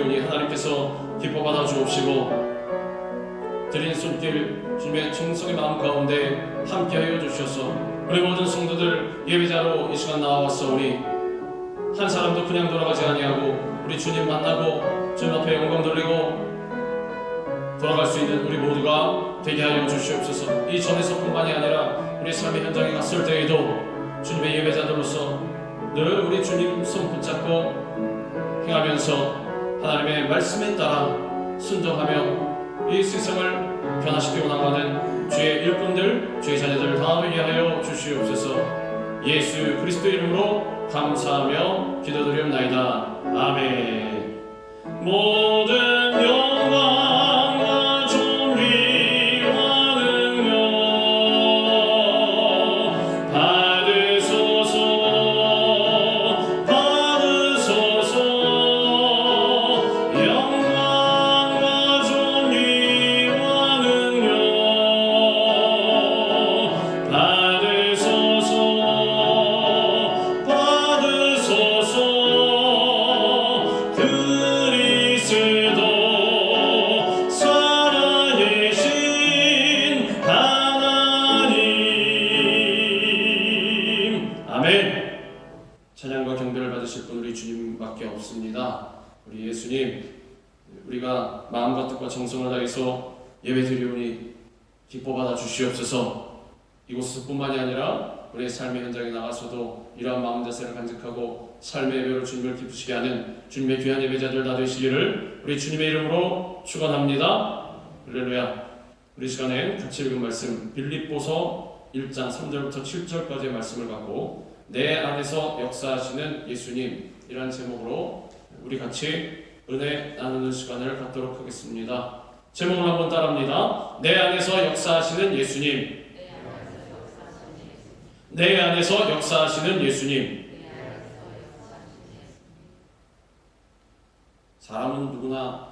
예배드리오니 하나님께서 기뻐 받아 주옵시고 드린 손길 주님의 충성의 마음 가운데 함께하여 주셔서 우리 모든 성도들 예배자로 이 시간 나와왔사오니 한 사람도 그냥 돌아가지 아니하고 우리 주님 만나고 주님 앞에 영광 돌리고 돌아갈 수 있는 우리 모두가 되게 하여 주시옵소서. 이 전에서뿐만이 아니라 우리 삶의 현장에 갔을 때에도 주님의 예배자들로서 늘 우리 주님 손 붙잡고 행하면서 하나님의 말씀에 따라 순종하며 이 세상을 변화시키고 나가는 주의 일꾼들, 주의 자녀들 다 되게 하여 주시옵소서. 예수 그리스도 이름으로 감사하며 기도드리옵나이다. 아멘. 모든 영광과 존귀와 능력 받으소서, 받으소서. 영광과 존귀와 능력 받으소서, 받으소서. 그리스도 살아계신 하나님. 아멘. 찬양과 경배를 받으실 분 우리 주님밖에 없습니다. 우리 예수님, 우리가 마음과 뜻과 정성을 다해서 예배드리오니 기뻐 받아 주시옵소서. 이곳에서뿐만이 아니라 우리의 삶의 현장에 나가서도 이러한 마음 자세를 간직하고 삶의 예배로 주님을 기쁘시게 하는 주님의 귀한 예배자들 다 되시기를 우리 주님의 이름으로 축원합니다. 할렐루야. 우리 시간에 같이 읽은 말씀 빌립보서 1장 3절부터 7절까지의 말씀을 갖고 내 안에서 역사하시는 예수님 이라는 제목으로 우리 같이 은혜 나누는 시간을 갖도록 하겠습니다. 제목을 한번 따라합니다. 내 안에서 역사하시는 예수님. 내 안에서 역사하시는 예수님. 사람은 누구나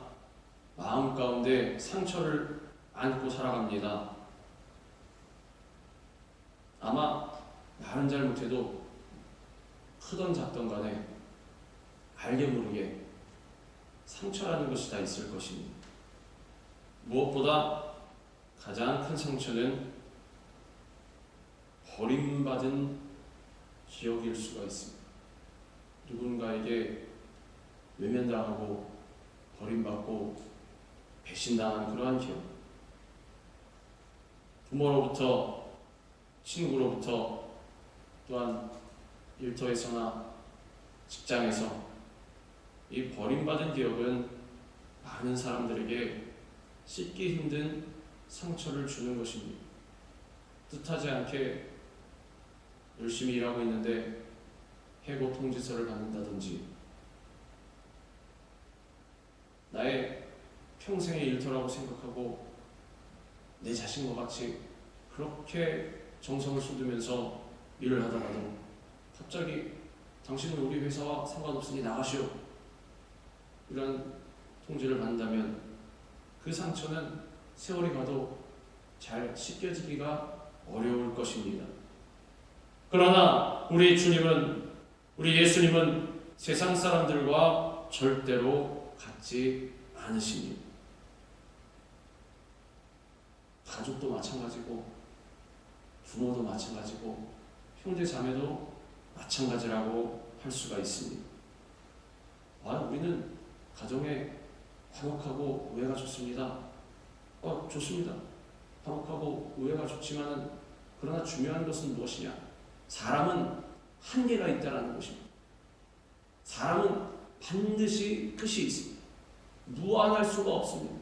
마음 가운데 상처를 안고 살아갑니다. 아마 말은 잘 못해도 크던 작던 간에 알게 모르게 상처라는 것이 다 있을 것입니다. 무엇보다 가장 큰 상처는 버림받은 기억일 수가 있습니다. 누군가에게 외면당하고 버림받고 배신당한 그러한 기억, 부모로부터, 친구로부터, 또한 일터에서나 직장에서 이 버림받은 기억은 많은 사람들에게 씻기 힘든 상처를 주는 것입니다. 뜻하지 않게 열심히 일하고 있는데 해고 통지서를 받는다든지, 나의 평생의 일터라고 생각하고 내 자신과 같이 그렇게 정성을 쏟으면서 일을 하다가도 갑자기 당신은 우리 회사와 상관없으니 나가시오 이런 통지를 받는다면 그 상처는 세월이 가도 잘 씻겨지기가 어려울 것입니다. 그러나 우리 주님은, 우리 예수님은 세상 사람들과 절대로 같지 않으십니다. 가족도 마찬가지고 부모도 마찬가지고 형제 자매도 마찬가지라고 할 수가 있습니다. 우리는 가정에 화목하고 우애가 좋습니다. 좋습니다. 화목하고 우애가 좋지만 그러나 중요한 것은 무엇이냐? 사람은 한계가 있다는 것입니다. 사람은 반드시 끝이 있습니다. 무한할 수가 없습니다.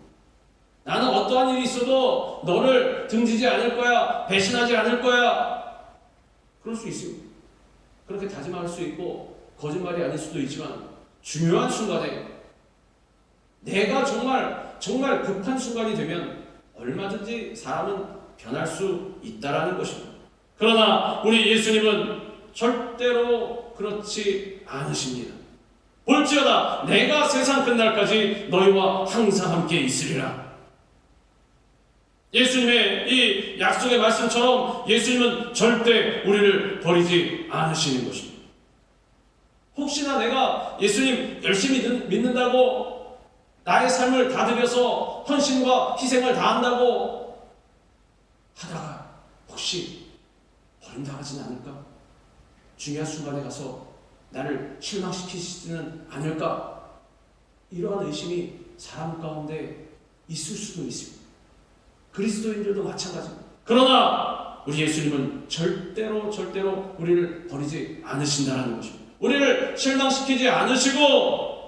나는 어떠한 일이 있어도 너를 등지지 않을 거야, 배신하지 않을 거야, 그럴 수 있습니다. 그렇게 다짐할 수 있고 거짓말이 아닐 수도 있지만 중요한 순간에 내가 정말 급한 순간이 되면 얼마든지 사람은 변할 수 있다라는 것입니다. 그러나 우리 예수님은 절대로 그렇지 않으십니다. 볼지어다 내가 세상 끝날까지 너희와 항상 함께 있으리라. 예수님의 이 약속의 말씀처럼 예수님은 절대 우리를 버리지 않으시는 것입니다. 혹시나 내가 예수님 열심히 믿는다고 나의 삶을 다 들여서 헌신과 희생을 다한다고 하다가 혹시 버림당하지는 않을까? 중요한 순간에 가서 나를 실망시키지는 않을까? 이러한 의심이 사람 가운데 있을 수도 있습니다. 그리스도인들도 마찬가지입니다. 그러나 우리 예수님은 절대로 우리를 버리지 않으신다는 것입니다. 우리를 실망시키지 않으시고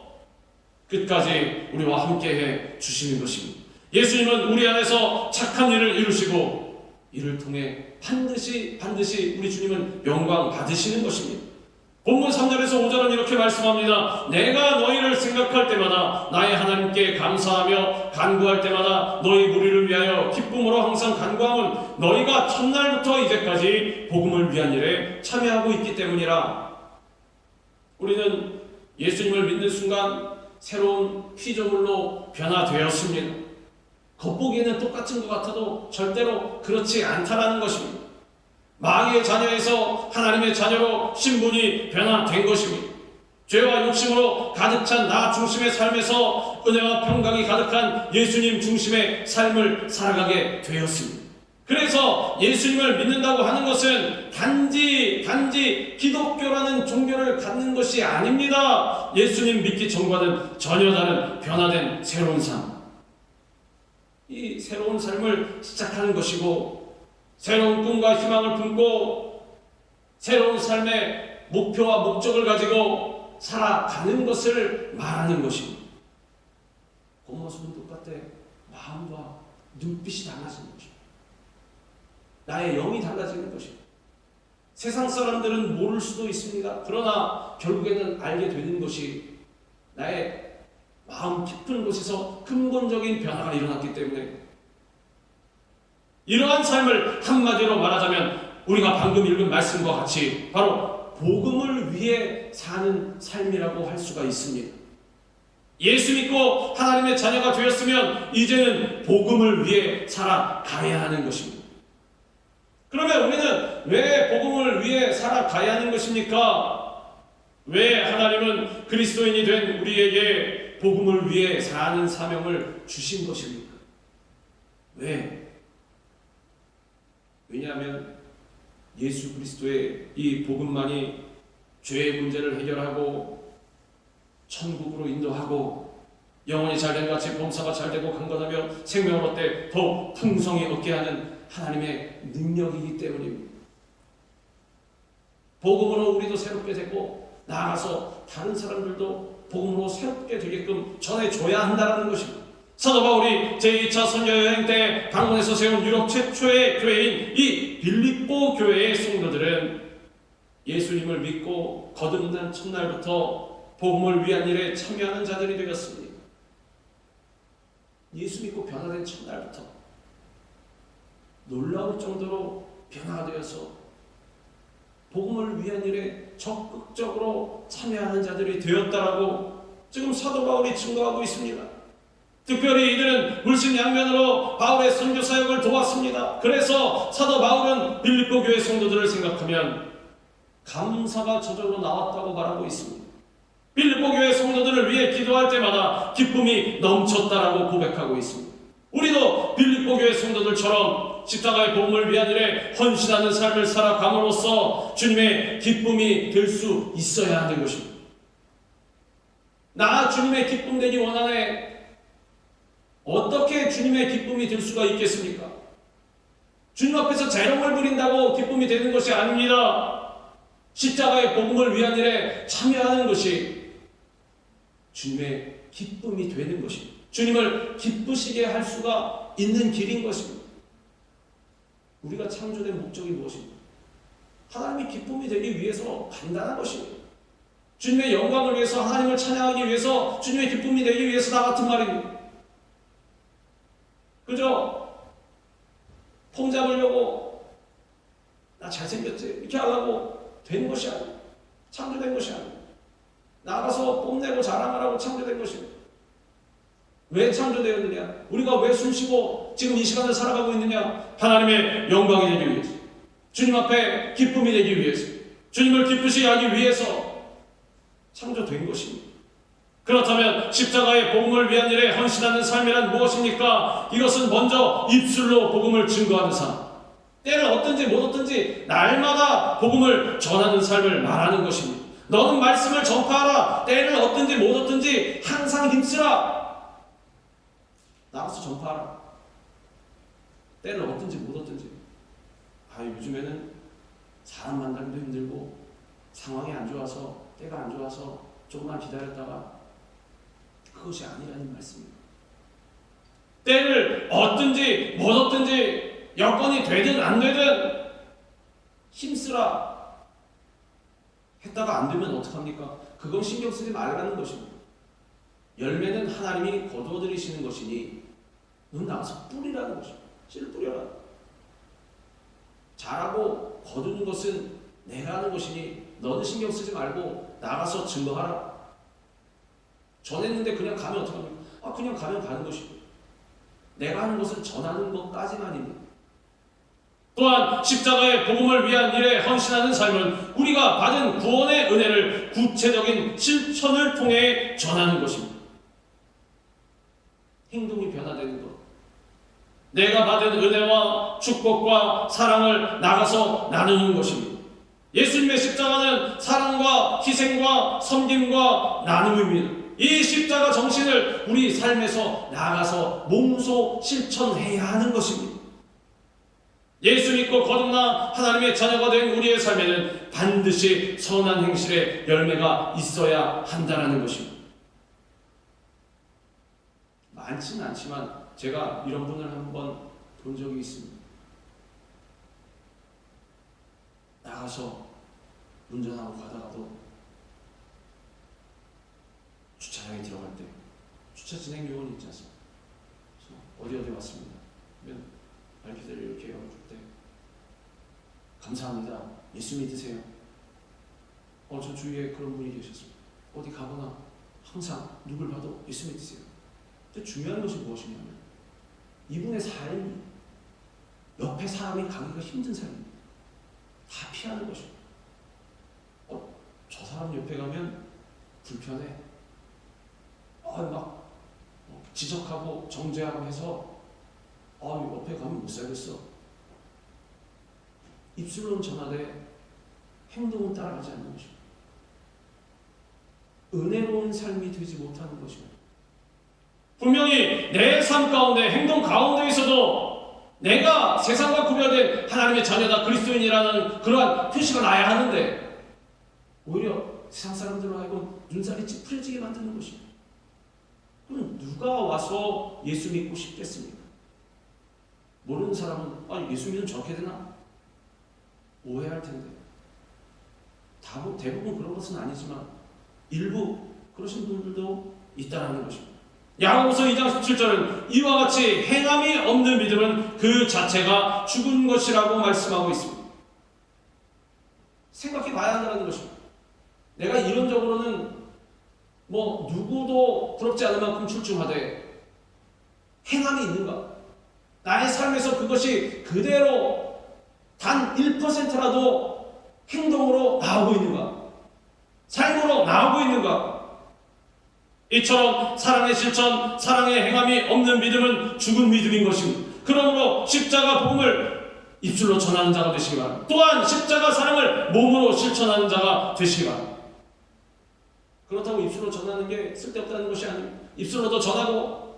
끝까지 우리와 함께해 주시는 것입니다. 예수님은 우리 안에서 착한 일을 이루시고 이를 통해 반드시 우리 주님은 영광 받으시는 것입니다. 본문 3절에서 5절은 이렇게 말씀합니다. 내가 너희를 생각할 때마다 나의 하나님께 감사하며 간구할 때마다 너희 무리를 위하여 기쁨으로 항상 간구함은 너희가 첫날부터 이제까지 복음을 위한 일에 참여하고 있기 때문이라. 우리는 예수님을 믿는 순간 새로운 피조물로 변화되었습니다. 겉보기에는 똑같은 것 같아도 절대로 그렇지 않다라는 것입니다. 마귀의 자녀에서 하나님의 자녀로 신분이 변화된 것입니다. 죄와 욕심으로 가득 찬 나 중심의 삶에서 은혜와 평강이 가득한 예수님 중심의 삶을 살아가게 되었습니다. 그래서 예수님을 믿는다고 하는 것은 단지 기독교라는 종교를 갖는 것이 아닙니다. 예수님 믿기 전과는 전혀 다른 변화된 새로운 삶. 이 새로운 삶을 시작하는 것이고 새로운 꿈과 희망을 품고 새로운 삶의 목표와 목적을 가지고 살아가는 것을 말하는 것입니다. 겉모습은 똑같아 마음과 눈빛이 달라지는 것입니다. 나의 영이 달라지는 것입니다. 세상 사람들은 모를 수도 있습니다. 그러나 결국에는 알게 되는 것이 나의 마음 깊은 곳에서 근본적인 변화가 일어났기 때문에 이러한 삶을 한마디로 말하자면 우리가 방금 읽은 말씀과 같이 바로 복음을 위해 사는 삶이라고 할 수가 있습니다. 예수 믿고 하나님의 자녀가 되었으면 이제는 복음을 위해 살아가야 하는 것입니다. 그러면 우리는 왜 복음을 위해 살아가야 하는 것입니까? 왜 하나님은 그리스도인이 된 우리에게 복음을 위해 사는 사명을 주신 것입니까? 왜? 왜냐하면 예수 그리스도의 이 복음만이 죄의 문제를 해결하고 천국으로 인도하고 영혼이 잘된 같이 범사가 잘되고 강건하며 생명을 얻되 더 풍성히 얻게 하는 하나님의 능력이기 때문입니다. 복음으로 우리도 새롭게 되고 나아가서 다른 사람들도 복음으로 새롭게 되게끔 전해줘야 한다는 것입니다. 사도 바울이 제2차 선교 여행 때 방문해서 세운 유럽 최초의 교회인 이 빌립보 교회의 성도들은 예수님을 믿고 거듭난 첫날부터 복음을 위한 일에 참여하는 자들이 되었습니다. 예수 믿고 변화된 첫날부터 놀라울 정도로 변화가 되어서 복음을 위한 일에 적극적으로 참여하는 자들이 되었다라고 지금 사도 바울이 증거하고 있습니다. 특별히 이들은 물심양면으로 바울의 선교 사역을 도왔습니다. 그래서 사도 바울은 빌립보 교회 성도들을 생각하면 감사가 저절로 나왔다고 말하고 있습니다. 빌립보 교회 성도들을 위해 기도할 때마다 기쁨이 넘쳤다라고 고백하고 있습니다. 우리도 빌립보 교회 성도들처럼 십자가의 복음을 위한 일에 헌신하는 삶을 살아감으로써 주님의 기쁨이 될 수 있어야 하는 것입니다. 나 주님의 기쁨 되기 원하네. 어떻게 주님의 기쁨이 될 수가 있겠습니까? 주님 앞에서 재롱을 부린다고 기쁨이 되는 것이 아닙니다. 십자가의 복음을 위한 일에 참여하는 것이 주님의 기쁨이 되는 것입니다. 주님을 기쁘시게 할 수가 있는 길인 것입니다. 우리가 창조된 목적이 무엇입니까? 하나님이 기쁨이 되기 위해서 간단한 것입니다. 주님의 영광을 위해서, 하나님을 찬양하기 위해서, 주님의 기쁨이 되기 위해서 나 같은 말입니다. 그저 폼 잡으려고 나 잘생겼지 이렇게 하려고 된 것이 아니에요. 창조된 것이 아니에요. 나가서 뽐내고 자랑하라고 창조된 것입니다. 왜 창조되었느냐? 우리가 왜 숨쉬고 지금 이 시간을 살아가고 있느냐? 하나님의 영광이 되기 위해서, 주님 앞에 기쁨이 되기 위해서, 주님을 기쁘시게 하기 위해서 창조된 것입니다. 그렇다면 십자가의 복음을 위한 일에 헌신하는 삶이란 무엇입니까? 이것은 먼저 입술로 복음을 증거하는 삶, 때를 얻든지 못 얻든지 날마다 복음을 전하는 삶을 말하는 것입니다. 너는 말씀을 전파하라. 때를 얻든지 못 얻든지 항상 힘쓰라. 나가서 전파하라. 때를 얻든지 못 얻든지. 요즘에는 사람 만나기도 힘들고 상황이 안 좋아서, 때가 안 좋아서 조금만 기다렸다가, 그것이 아니라는 말씀입니다. 때를 얻든지 못 얻든지, 여건이 되든 안 되든 힘쓰라. 했다가 안 되면 어떡합니까? 그건 신경 쓰지 말라는 것입니다. 열매는 하나님이 거두어들이시는 것이니 넌 나가서 뿌리라는 것입니다. 씨를 뿌려라. 자라고 거두는 것은 내가 하는 것이니 너는 신경 쓰지 말고 나가서 증거하라. 전했는데 그냥 가면 어떡합니까? 그냥 가면 가는 것이고, 내가 하는 것은 전하는 것까지만입니다. 또한 십자가의 복음을 위한 일에 헌신하는 삶은 우리가 받은 구원의 은혜를 구체적인 실천을 통해 전하는 것입니다. 행동이 변화되는 것, 내가 받은 은혜와 축복과 사랑을 나가서 나누는 것입니다. 예수님의 십자가는 사랑과 희생과 섬김과 나눔입니다. 이 십자가 정신을 우리 삶에서 나가서 몸소 실천해야 하는 것입니다. 예수 믿고 거듭나 하나님의 자녀가 된 우리의 삶에는 반드시 선한 행실의 열매가 있어야 한다는 것입니다. 많지는 않지만 제가 이런 분을 한번 본 적이 있습니다. 나가서 운전하고 가다가도 주차장에 들어갈 때 주차 진행 요원이 있지 않습니까? 그래서 어디 왔습니다. 그러면 말기대를 이렇게 열어줄 때 감사합니다. 예수 믿으세요. 저 주위에 그런 분이 계셨습니다. 어디 가거나 항상 누굴 봐도 예수 믿으세요. 근데 중요한 것이 무엇이냐면 이분의 삶이 옆에 사람이 가기가 힘든 삶입니다. 다 피하는 것입니다. 저 사람 옆에 가면 불편해. 막 지적하고 정죄하고 해서 옆에 가면 못 살겠어. 입술로는 전하되 행동은 따라가지 않는 것입니다. 은혜로운 삶이 되지 못하는 것입니다. 분명히 내 삶 가운데, 행동 가운데 있어도 내가 세상과 구별된 하나님의 자녀다, 그리스도인이라는 그러한 표시가 나야 하는데 오히려 세상 사람들로 하여금 눈살이 찌푸려지게 만드는 것입니다. 그럼 누가 와서 예수 믿고 싶겠습니까? 모르는 사람은 예수 믿으면 저렇게 되나? 오해할 텐데. 대부분 그런 것은 아니지만 일부 그러신 분들도 있다는 것입니다. 야고보서 2장 17절은 이와 같이 행함이 없는 믿음은 그 자체가 죽은 것이라고 말씀하고 있습니다. 생각해 봐야 한다는 것입니다. 내가 이론적으로는 누구도 부럽지 않을 만큼 출중하되 행함이 있는가? 나의 삶에서 그것이 그대로 단 1%라도 행동으로 나오고 있는가? 삶으로 나오고 있는가? 이처럼 사랑의 실천, 사랑의 행함이 없는 믿음은 죽은 믿음인 것입니다. 그러므로 십자가 복음을 입술로 전하는 자가 되시기 바랍니다. 또한 십자가 사랑을 몸으로 실천하는 자가 되시기 바랍니다. 그렇다고 입술로 전하는 게 쓸데없다는 것이 아닙니다. 입술로도 전하고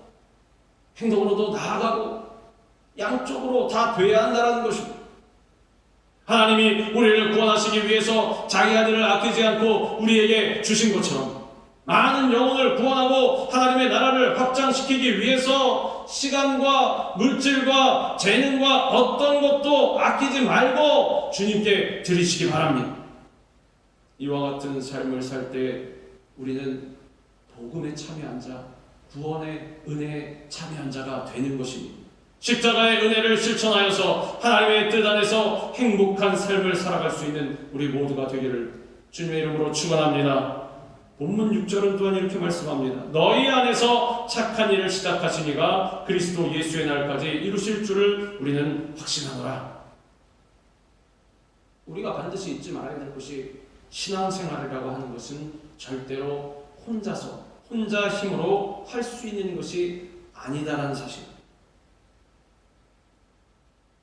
행동으로도 나아가고 양쪽으로 다 돼야 한다는 것입니다. 하나님이 우리를 구원하시기 위해서 자기 아들을 아끼지 않고 우리에게 주신 것처럼 많은 영혼을 구원하고 하나님의 나라를 확장시키기 위해서 시간과 물질과 재능과 어떤 것도 아끼지 말고 주님께 드리시기 바랍니다. 이와 같은 삶을 살 때 우리는 복음에 참여한 자, 구원의 은혜에 참여한 자가 되는 것입니다. 십자가의 은혜를 실천하여서 하나님의 뜻 안에서 행복한 삶을 살아갈 수 있는 우리 모두가 되기를 주님의 이름으로 축원합니다. 본문 6절은 또한 이렇게 말씀합니다. 너희 안에서 착한 일을 시작하시니가 그리스도 예수의 날까지 이루실 줄을 우리는 확신하노라. 우리가 반드시 잊지 말아야 될 것이 신앙생활이라고 하는 것은 절대로 혼자서 혼자 힘으로 할 수 있는 것이 아니다라는 사실.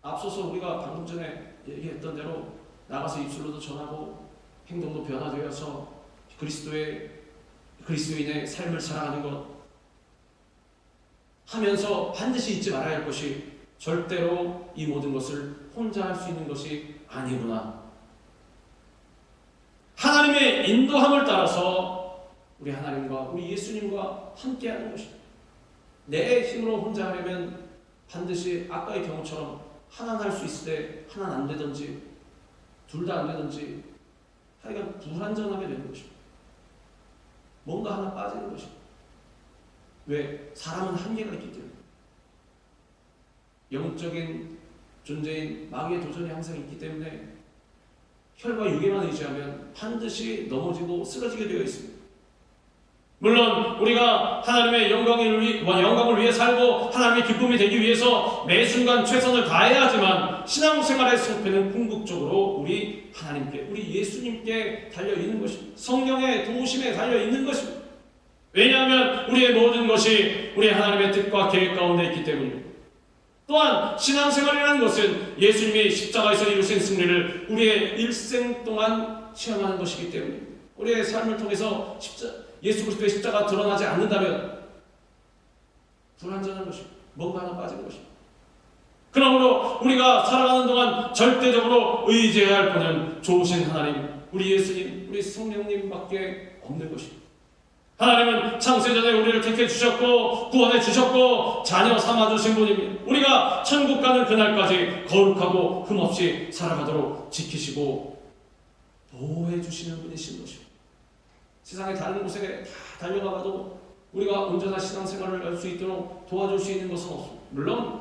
앞서서 우리가 방금 전에 얘기했던 대로 나가서 입술로도 전하고 행동도 변화되어서 그리스도인의 삶을 살아가는 것 하면서 반드시 잊지 말아야 할 것이 절대로 이 모든 것을 혼자 할 수 있는 것이 아니구나. 하나님의 인도함을 따라서 우리 하나님과 우리 예수님과 함께하는 것입니다. 내 힘으로 혼자 하려면 반드시 아까의 경우처럼 하나는 할 수 있을 때 하나는 안 되든지 둘 다 안 되든지 하여간 불완전하게 되는 것입니다. 뭔가 하나 빠지는 것입니다. 왜? 사람은 한계가 있기 때문에. 영적인 존재인 마귀의 도전이 항상 있기 때문에 혈과 육에만 의지하면 반드시 넘어지고 쓰러지게 되어 있습니다. 물론 우리가 하나님의 영광을 위해 살고 하나님의 기쁨이 되기 위해서 매 순간 최선을 다해야 하지만 신앙생활의 성패는 궁극적으로 우리 하나님께, 우리 예수님께 달려있는 것입니다. 성령의 도우심에 달려있는 것입니다. 왜냐하면 우리의 모든 것이 우리 하나님의 뜻과 계획 가운데 있기 때문입니다. 또한 신앙생활이라는 것은 예수님이 십자가에서 이루신 승리를 우리의 일생 동안 체험하는 것이기 때문입니다. 우리의 삶을 통해서 예수 그리스도의 십자가 드러나지 않는다면 불완전한 것입니다. 뭔가 하나 빠진 것입니다. 그러므로 우리가 살아가는 동안 절대적으로 의지해야 할 분은 좋으신 하나님, 우리 예수님, 우리 성령님밖에 없는 것입니다. 하나님은 창세전에 우리를 택해 주셨고 구원해 주셨고 자녀 삼아 주신 분입니다. 우리가 천국 가는 그날까지 거룩하고 흠없이 살아가도록 지키시고 보호해 주시는 분이신 것입니다. 세상의 다른 곳에 다 달려가봐도 우리가 온전한 신앙생활을 할 수 있도록 도와줄 수 있는 것은 없습니다. 물론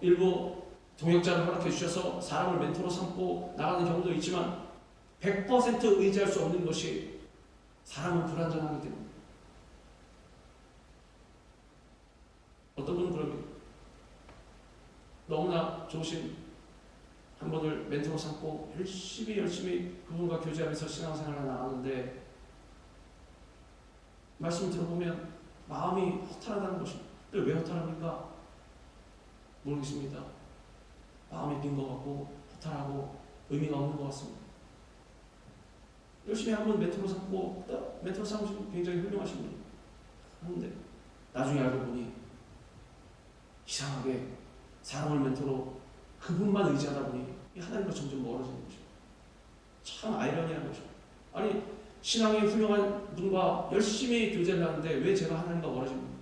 일부 동역자를 허락해 주셔서 사람을 멘토로 삼고 나가는 경우도 있지만 100% 의지할 수 없는 것이 사람은 불완전하기 때문에. 어떤 분은 그럽니다. 너무나 좋으신 한 분을 멘토로 삼고 열심히 그분과 교제하면서 신앙생활을 나가는데 말씀을 들어보면 마음이 허탈하다는 것입니다. 왜 허탈합니까? 모르겠습니다. 마음이 빈 것 같고 허탈하고 의미가 없는 것 같습니다. 열심히 한번 멘토로 삼고 멘토로 삼으시면 굉장히 훌륭하신 분이에요. 그런데 나중에 알고 보니 이상하게 사람을 멘토로 그분만 의지하다 보니 하나님과 점점 멀어지는 거죠. 참 아이러니한 거죠. 아니 신앙이 훌륭한 분과 열심히 교제를 하는데 왜 제가 하나님과 멀어집니까?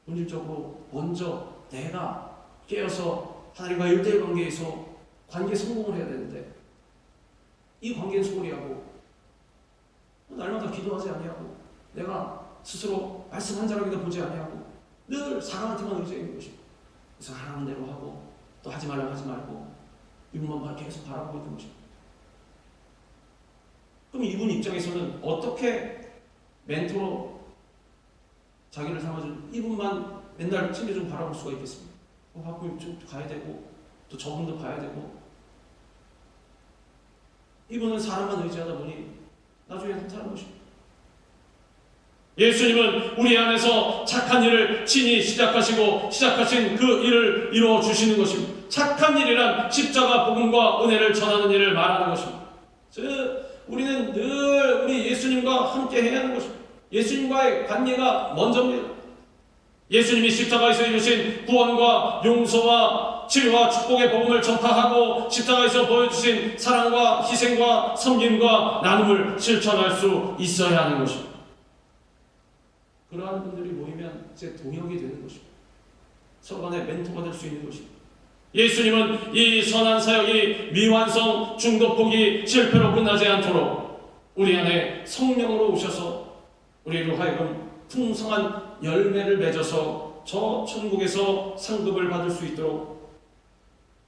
본질적으로 먼저 내가 깨어서 하나님과 1대1 관계에서 관계 성공을 해야 되는데 이 관계는 소홀히 하고 날마다 기도하지 아니하고 내가 스스로 말씀 한 자락이나 보지 아니하고 늘 사람한테만 의지하는 것입니다. 그래서 하라는 대로 하고 또 하지 말라고 하지 말고 이분만 계속 바라보고 있는 것입니다. 그럼 이분 입장에서는 어떻게 멘토로 자기를 삼아준 이분만 맨날 챙겨 좀 바라볼 수가 있겠습니까? 가끔 좀 가야 되고 또 저분도 봐야 되고 이분은 사람만 의지하다 보니 나중에 허탈한 것입니다. 예수님은 우리 안에서 착한 일을 친히 시작하신 그 일을 이루어 주시는 것입니다. 착한 일이란 십자가 복음과 은혜를 전하는 일을 말하는 것입니다. 우리는 늘 우리 예수님과 함께 해야 하는 것입니다. 예수님과의 관계가 먼저입니다. 예수님이 십자가에서 이루신 구원과 용서와 치료와 축복의 복음을 전파하고 십자가에서 보여주신 사랑과 희생과 섬김과 나눔을 실천할 수 있어야 하는 것입니다. 그러한 분들이 모이면 이제 동역이 되는 것입니다. 서로 간에 멘토가 될 수 있는 것입니다. 예수님은 이 선한 사역이 미완성 중도폭이 실패로 끝나지 않도록 우리 안에 성령으로 오셔서 우리로 하여금 풍성한 열매를 맺어서 저 천국에서 상급을 받을 수 있도록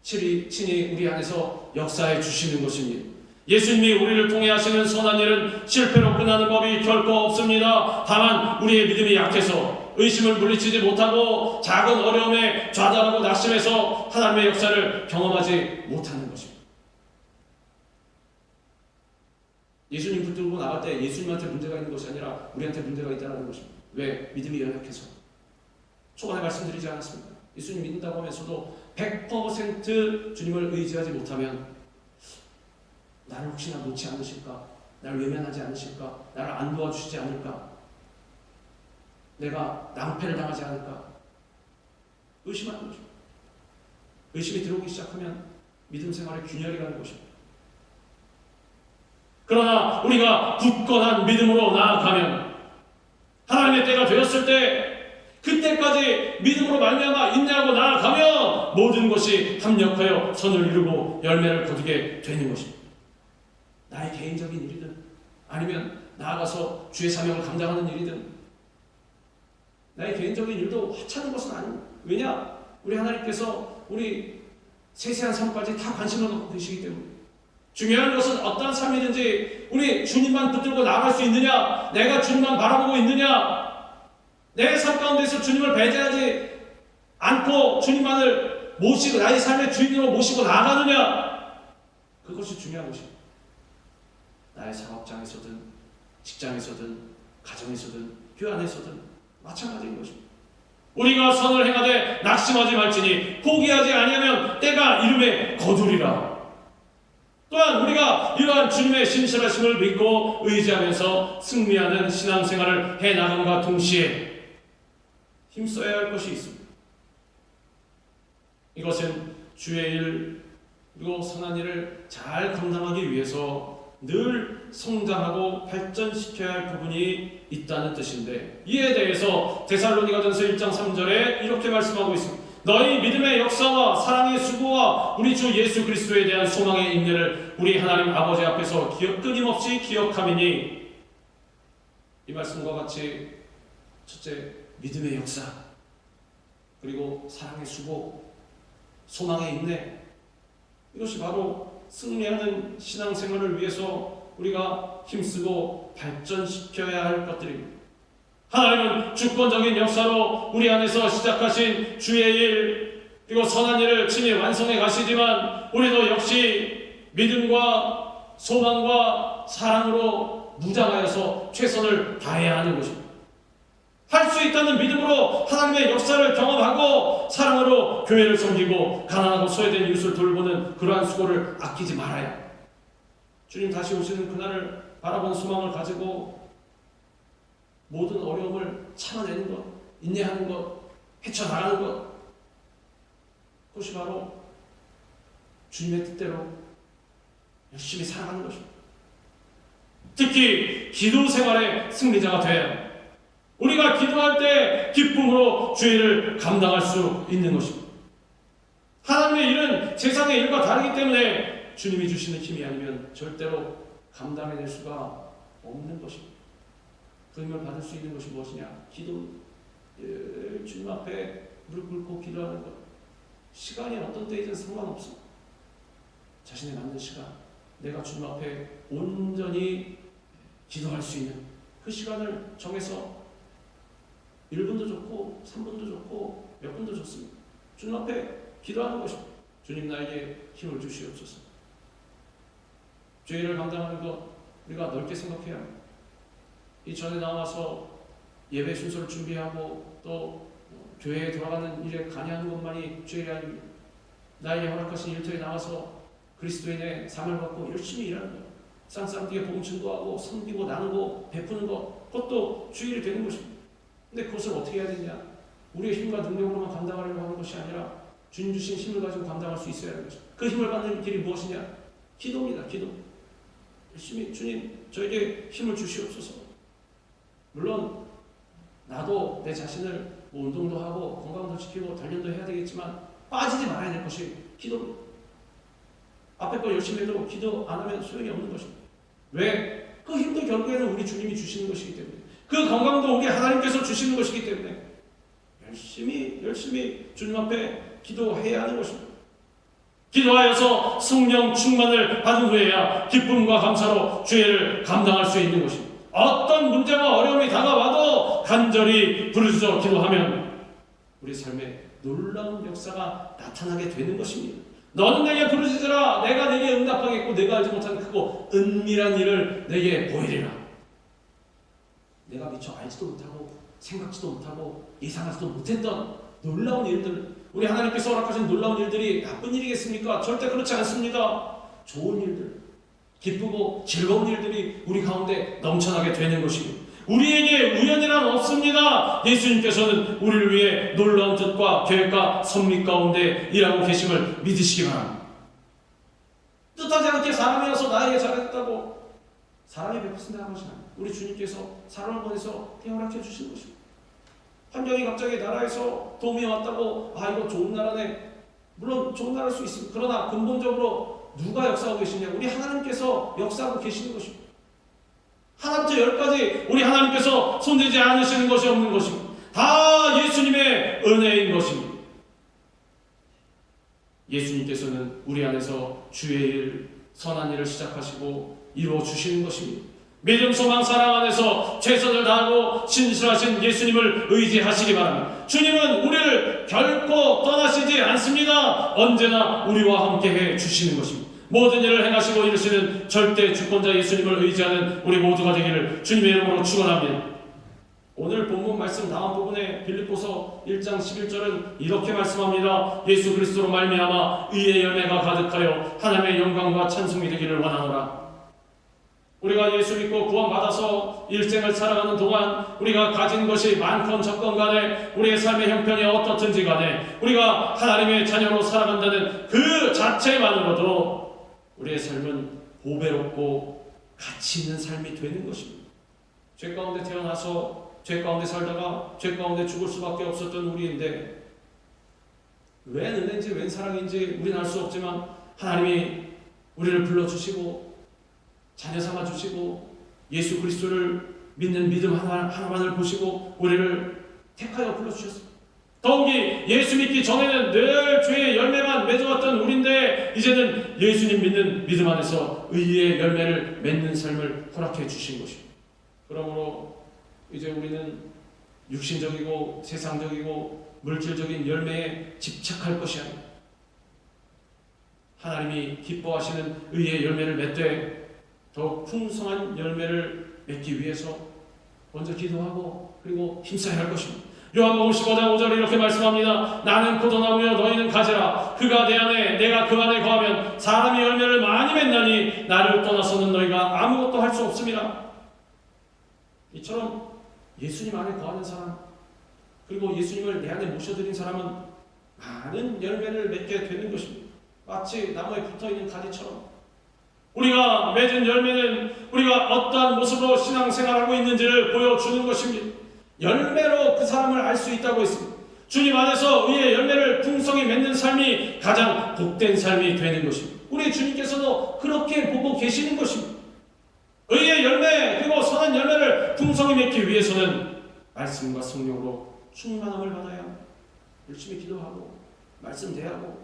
친히 우리 안에서 역사해 주시는 것입니다. 예수님이 우리를 통해 하시는 선한 일은 실패로 끝나는 법이 결코 없습니다. 다만 우리의 믿음이 약해서 의심을 물리치지 못하고 작은 어려움에 좌절하고 낙심해서 하나님의 역사를 경험하지 못하는 것입니다. 예수님 붙들고 나갈 때 예수님한테 문제가 있는 것이 아니라 우리한테 문제가 있다는 것입니다. 왜? 믿음이 연약해서. 초반에 말씀드리지 않았습니까? 예수님 믿는다고 하면서도 100% 주님을 의지하지 못하면 나를 혹시나 놓지 않으실까? 나를 외면하지 않으실까? 나를 안 도와주시지 않을까? 내가 낭패를 당하지 않을까? 의심하는 거죠. 의심이 들어오기 시작하면 믿음 생활에 균열이 가는 것입니다. 그러나 우리가 굳건한 믿음으로 나아가면 하나님의 때가 되었을 때 그때까지 믿음으로 말미암아 인내하고 나아가면 모든 것이 합력하여 선을 이루고 열매를 거두게 되는 것입니다. 나의 개인적인 일이든 아니면 나아가서 주의 사명을 감당하는 일이든 나의 개인적인 일도 하찮은 것은 아닙니다. 왜냐? 우리 하나님께서 우리 세세한 삶까지 다 관심을 갖고 계시기 때문에 중요한 것은 어떠한 삶이든지 우리 주님만 붙들고 나아갈 수 있느냐, 내가 주님만 바라보고 있느냐, 내 삶 가운데서 주님을 배제하지 않고 주님만을 모시고 나의 삶의 주인으로 모시고 나아가느냐, 그것이 중요한 것입니다. 나의 사업장에서든 직장에서든 가정에서든 교회 안에서든 마찬가지인 것입니다. 우리가 선을 행하되 낙심하지 말지니 포기하지 아니하면 때가 이름에 거두리라. 또한 우리가 이러한 주님의 신실하심을 믿고 의지하면서 승리하는 신앙생활을 해나감과 동시에 힘써야 할 것이 있습니다. 이것은 주의 일 그리고 선한 일을 잘 감당하기 위해서 늘 성장하고 발전시켜야 할 부분이 있다는 뜻인데, 이에 대해서 데살로니가전서 1장 3절에 이렇게 말씀하고 있습니다. 너희 믿음의 역사와 사랑의 수고와 우리 주 예수 그리스도에 대한 소망의 인내를 우리 하나님 아버지 앞에서 끊임없이 기억함이니, 이 말씀과 같이 첫째, 믿음의 역사, 그리고 사랑의 수고, 소망의 인내, 이것이 바로 승리하는 신앙생활을 위해서 우리가 힘쓰고 발전시켜야 할 것들입니다. 하나님은 주권적인 역사로 우리 안에서 시작하신 주의 일 그리고 선한 일을 친히 완성해 가시지만 우리도 역시 믿음과 소망과 사랑으로 무장하여서 최선을 다해야 하는 것입니다. 할 수 있다는 믿음으로 하나님의 역사를 경험하고 사랑으로 교회를 섬기고 가난하고 소외된 이웃을 돌보는 그러한 수고를 아끼지 말아야, 주님 다시 오시는 그날을 바라보는 소망을 가지고 모든 어려움을 참아내는 것, 인내하는 것, 헤쳐나가는 것, 그것이 바로 주님의 뜻대로 열심히 살아가는 것입니다. 특히 기도 생활의 승리자가 되어야 합니다. 우리가 기도할 때 기쁨으로 주의 일을 감당할 수 있는 것입니다. 하나님의 일은 세상의 일과 다르기 때문에 주님이 주시는 힘이 아니면 절대로 감당해낼 수가 없는 것입니다. 그 힘을 받을 수 있는 것이 무엇이냐? 기도. 주님 앞에 무릎 꿇고 기도하는 것. 시간이 어떤 때이든 상관없습니다. 자신에 맞는 시간, 내가 주님 앞에 온전히 기도할 수 있는 그 시간을 정해서 1분도 좋고 3분도 좋고 몇 분도 좋습니다. 주님 앞에 기도하는 것입니다. 주님 나에게 힘을 주시옵소서. 죄를 감당하는 것 우리가 넓게 생각해야 합니다. 이 전에 나와서 예배 순서를 준비하고 또 교회에 돌아가는 일에 관여하는 것만이 죄일이 아닙니다. 나에게 허락하신 일터에 나와서 그리스도인의 삶을 갖고 열심히 일하는 것, 쌍쌍띠에 복음 증거하고 섬기고 나누고 베푸는 것, 그것도 주일이 되는 것입니다. 근데 그것을 어떻게 해야 되냐? 우리의 힘과 능력으로만 감당하려고 하는 것이 아니라 주님 주신 힘을 가지고 감당할 수 있어야 하는 것입니다. 그 힘을 받는 길이 무엇이냐? 기도입니다. 기도. 열심히 주님 저에게 힘을 주시옵소서. 물론 나도 내 자신을 운동도 하고 건강도 지키고 단련도 해야 되겠지만 빠지지 말아야 될 것이 기도입니다. 앞에 거 열심히 해도 기도 안 하면 소용이 없는 것입니다. 왜? 그 힘도 결국에는 우리 주님이 주시는 것이기 때문에, 그 건강도 우리 하나님께서 주시는 것이기 때문에 열심히 주님 앞에 기도해야 하는 것입니다. 기도하여서 성령 충만을 받은 후에야 기쁨과 감사로 죄를 감당할 수 있는 것입니다. 어떤 문제와 어려움이 다가와도 간절히 부르짖어 기도하면 우리 삶에 놀라운 역사가 나타나게 되는 것입니다. 너는 내게 부르짖으라. 내가 내게 응답하겠고 내가 알지 못한 크고 은밀한 일을 내게 보이리라. 내가 미처 알지도 못하고 생각지도 못하고 예상하지도 못했던 놀라운 일들, 우리 하나님께서 허락하신 놀라운 일들이 나쁜 일이겠습니까? 절대 그렇지 않습니다. 좋은 일들, 기쁘고 즐거운 일들이 우리 가운데 넘쳐나게 되는 것입니다. 우리에게 우연이란 없습니다. 예수님께서는 우리를 위해 놀라운 뜻과 계획과 섭리 가운데 일하고 계심을 믿으시기 바랍니다. 뜻하지 않게 사람이 와서 나에게 잘했다고 사람이 베푸신다는 것이 아닙니다. 우리 주님께서 사람을 보내서 허락해 주신 것입니다. 환경이 갑자기 나라에서 도움이 왔다고 이거 좋은 나라네. 물론 좋은 나라일 수 있습니다. 그러나 근본적으로 누가 역사하고 계시냐? 우리 하나님께서 역사하고 계시는 것입니다. 하나부터 열까지 우리 하나님께서 손대지 않으시는 것이 없는 것입니다. 다 예수님의 은혜인 것입니다. 예수님께서는 우리 안에서 주의 일, 선한 일을 시작하시고 이루어 주시는 것입니다. 믿음, 소망, 사랑 안에서 최선을 다하고 신실하신 예수님을 의지하시기 바랍니다. 주님은 우리를 결코 떠나시지 않습니다. 언제나 우리와 함께해 주시는 것입니다. 모든 일을 행하시고 이루시는 절대 주권자 예수님을 의지하는 우리 모두가 되기를 주님의 이름으로 축원합니다. 오늘 본문 말씀 다음 부분에 빌립보서 1장 11절은 이렇게 말씀합니다. 예수 그리스도로 말미암아 의의 열매가 가득하여 하나님의 영광과 찬송이 되기를 원하노라. 우리가 예수 믿고 구원받아서 일생을 살아가는 동안 우리가 가진 것이 많건 적건 간에 우리의 삶의 형편이 어떻든지 간에 우리가 하나님의 자녀로 살아간다는 그 자체만으로도 우리의 삶은 보배롭고 가치 있는 삶이 되는 것입니다. 죄 가운데 태어나서 죄 가운데 살다가 죄 가운데 죽을 수밖에 없었던 우리인데 웬 은혜인지 웬 사랑인지 우리는 알 수 없지만 하나님이 우리를 불러주시고 자녀 삼아주시고 예수 그리스도를 믿는 믿음 하나만을 보시고 우리를 택하여 불러주셨습니다. 더욱이 예수 믿기 전에는 늘 죄의 열매만 맺어왔던 우리인데 이제는 예수님 믿는 믿음 안에서 의의 열매를 맺는 삶을 허락해 주신 것입니다. 그러므로 이제 우리는 육신적이고 세상적이고 물질적인 열매에 집착할 것이 아니라 하나님이 기뻐하시는 의의 열매를 맺되 더욱 풍성한 열매를 맺기 위해서 먼저 기도하고 그리고 힘써야 할 것입니다. 요한복음 15장 5절에 이렇게 말씀합니다. 나는 포도나무여 너희는 가지라. 그가 내 안에 내가 그 안에 거하면 사람이 열매를 많이 맺나니 나를 떠나서는 너희가 아무것도 할 수 없습니다. 이처럼 예수님 안에 거하는 사람 그리고 예수님을 내 안에 모셔드린 사람은 많은 열매를 맺게 되는 것입니다. 마치 나무에 붙어있는 가지처럼 우리가 맺은 열매는 우리가 어떠한 모습으로 신앙생활하고 있는지를 보여주는 것입니다. 열매로 그 사람을 알 수 있다고 했습니다. 주님 안에서 의의 열매를 풍성히 맺는 삶이 가장 복된 삶이 되는 것입니다. 우리 주님께서도 그렇게 보고 계시는 것입니다. 의의 열매 그리고 선한 열매를 풍성히 맺기 위해서는 말씀과 성령으로 충만함을 받아야 열심히 기도하고 말씀 대하고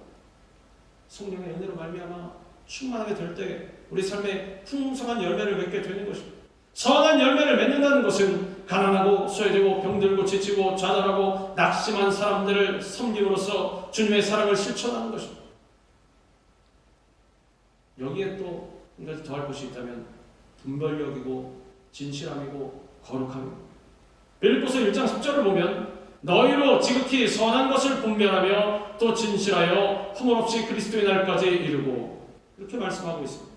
성령의 은혜로 말미암아 충만하게 될 때 우리 삶에 풍성한 열매를 맺게 되는 것입니다. 선한 열매를 맺는다는 것은 가난하고 소외되고 병들고 지치고 좌절하고 낙심한 사람들을 섬김으로써 주님의 사랑을 실천하는 것입니다. 여기에 또 한 가지 더할 것이 있다면 분별력이고 진실함이고 거룩함입니다. 빌립보서 1장 10절을 보면 너희로 지극히 선한 것을 분별하며 또 진실하여 허물없이 그리스도의 날까지 이르고 이렇게 말씀하고 있습니다.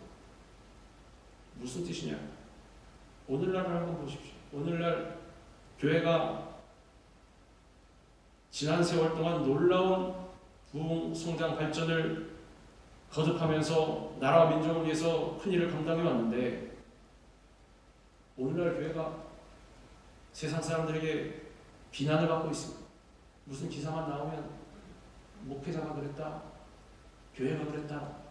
무슨 뜻이냐? 오늘날을 한번 보십시오. 오늘날 교회가 지난 세월 동안 놀라운 부흥, 성장, 발전을 거듭하면서 나라와 민족을 위해서 큰 일을 감당해 왔는데 오늘날 교회가 세상 사람들에게 비난을 받고 있습니다. 무슨 기사만 나오면 목회자가 그랬다, 교회가 그랬다.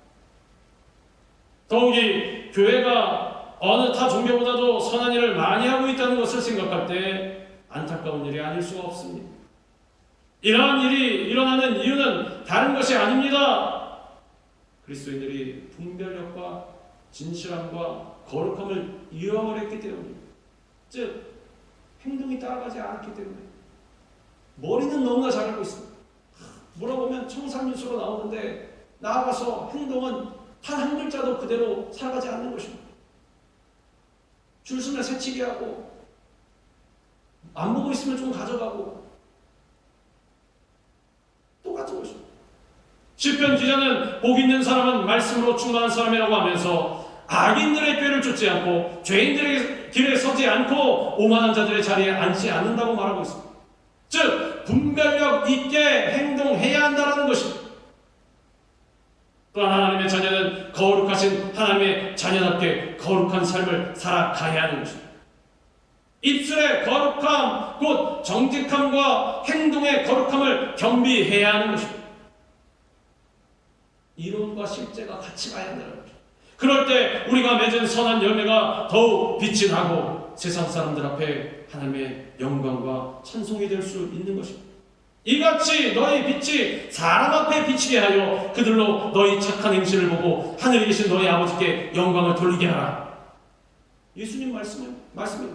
더욱이 교회가 어느 타 종교보다도 선한 일을 많이 하고 있다는 것을 생각할 때 안타까운 일이 아닐 수가 없습니다. 이러한 일이 일어나는 이유는 다른 것이 아닙니다. 그리스도인들이 분별력과 진실함과 거룩함을 잃어버렸기 때문입니다. 즉 행동이 따라가지 않았기 때문에 머리는 너무나 잘 알고 있습니다. 물어보면 청산유수로 나오는데 나아가서 행동은 단 한 글자도 그대로 살아가지 않는 것입니다. 줄 서면 새치기 하고 안 보고 있으면 좀 가져가고 똑같은 것입니다. 시편 기자는 복 있는 사람은 말씀으로 충만한 사람이라고 하면서 악인들의 꾀를 쫓지 않고 죄인들의 길에 서지 않고 오만한 자들의 자리에 앉지 않는다고 말하고 있습니다. 즉 분별력 있게 행동해야 한다는 것입니다. 또한 하나님의 자녀는 거룩하신 하나님의 자녀답게 거룩한 삶을 살아가야 하는 것입니다. 입술의 거룩함, 곧 정직함과 행동의 거룩함을 겸비해야 하는 것입니다. 이론과 실제가 같이 가야 한다는 것입니다. 그럴 때 우리가 맺은 선한 열매가 더욱 빛이 나고 세상 사람들 앞에 하나님의 영광과 찬송이 될 수 있는 것입니다. 이같이 너희 빛이 사람 앞에 비치게 하여 그들로 너희 착한 행실을 보고 하늘에 계신 너희 아버지께 영광을 돌리게 하라. 예수님 말씀이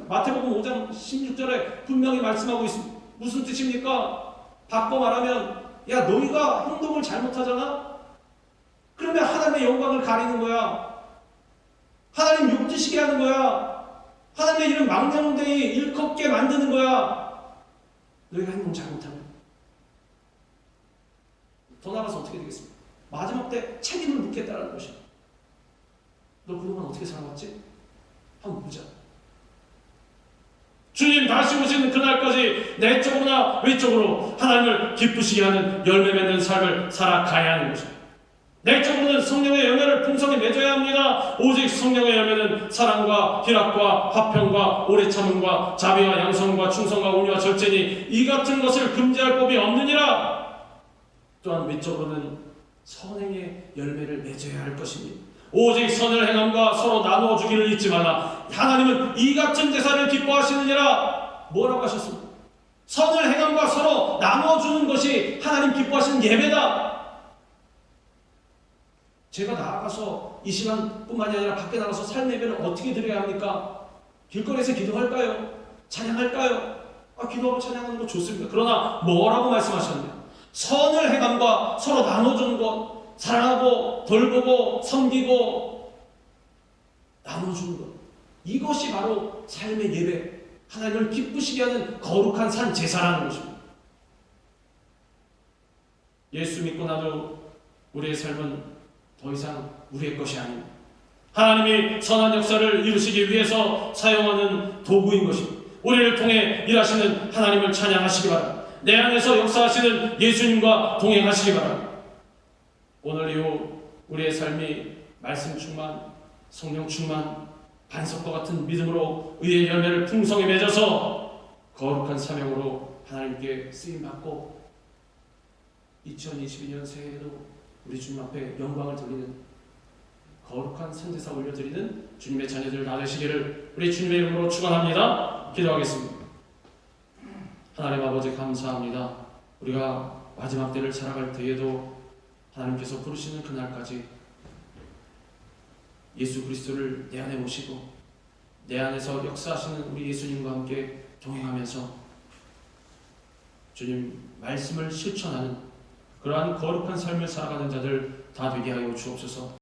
마태복음 5장 16절에 분명히 말씀하고 있습니다. 무슨 뜻입니까? 바꿔 말하면 야 너희가 행동을 잘못하잖아? 그러면 하나님의 영광을 가리는 거야. 하나님 욕지시게 하는 거야. 하나님의 이름 망령되이 일컫게 만드는 거야. 너희가 행동 잘못하면 더 나아가서 어떻게 되겠습니까? 마지막 때 책임을 묻겠다는 것이야. 너 그동안 어떻게 살아왔지? 한번 보자. 주님 다시 오시는 그날까지 내적으로나 외적으로 하나님을 기쁘시게 하는 열매 맺는 삶을 살아가야 하는 것입니다. 내적으로는 성령의 열매를 풍성히 맺어야 합니다. 오직 성령의 열매는 사랑과 희락과 화평과 오래 참음과 자비와 양성과 충성과 온유와 절제니 이 같은 것을 금지할 법이 없느니라. 또한 외적으로는 선행의 열매를 맺어야 할 것입니다. 오직 선을 행함과 서로 나누어 주기를 잊지 말라. 하나님은 이 같은 제사를 기뻐하시느니라. 뭐라고 하셨습니까? 선을 행함과 서로 나누어 주는 것이 하나님 기뻐하시는 예배다. 제가 나아가서 이 시간뿐만이 아니라 밖에 나가서 삶의 예배를 어떻게 드려야 합니까? 길거리에서 기도할까요? 찬양할까요? 기도하고 찬양하는 거 좋습니다. 그러나 뭐라고 말씀하셨나요? 선을 행함과 서로 나눠주는 것, 사랑하고 돌보고 섬기고 나눠주는 것, 이것이 바로 삶의 예배, 하나님을 기쁘시게 하는 거룩한 산 제사라는 것입니다. 예수 믿고 나도 우리의 삶은 더 이상 우리의 것이 아닙니다. 하나님이 선한 역사를 이루시기 위해서 사용하는 도구인 것입니다. 우리를 통해 일하시는 하나님을 찬양하시기 바랍니다. 내 안에서 역사하시는 예수님과 동행하시기 바랍니다. 오늘 이후 우리의 삶이 말씀 충만, 성령 충만, 반석과 같은 믿음으로 의의 열매를 풍성히 맺어서 거룩한 사명으로 하나님께 쓰임받고 2022년 새해에도 우리 주님 앞에 영광을 돌리는 거룩한 선제사 올려드리는 주님의 자녀들 다 되시기를 우리 주님의 이름으로 축원합니다. 기도하겠습니다. 하나님 아버지 감사합니다. 우리가 마지막 때를 살아갈 때에도 하나님께서 부르시는 그날까지 예수 그리스도를 내 안에 모시고 내 안에서 역사하시는 우리 예수님과 함께 동행하면서 주님 말씀을 실천하는 그러한 거룩한 삶을 살아가는 자들 다 되게 하여 주옵소서.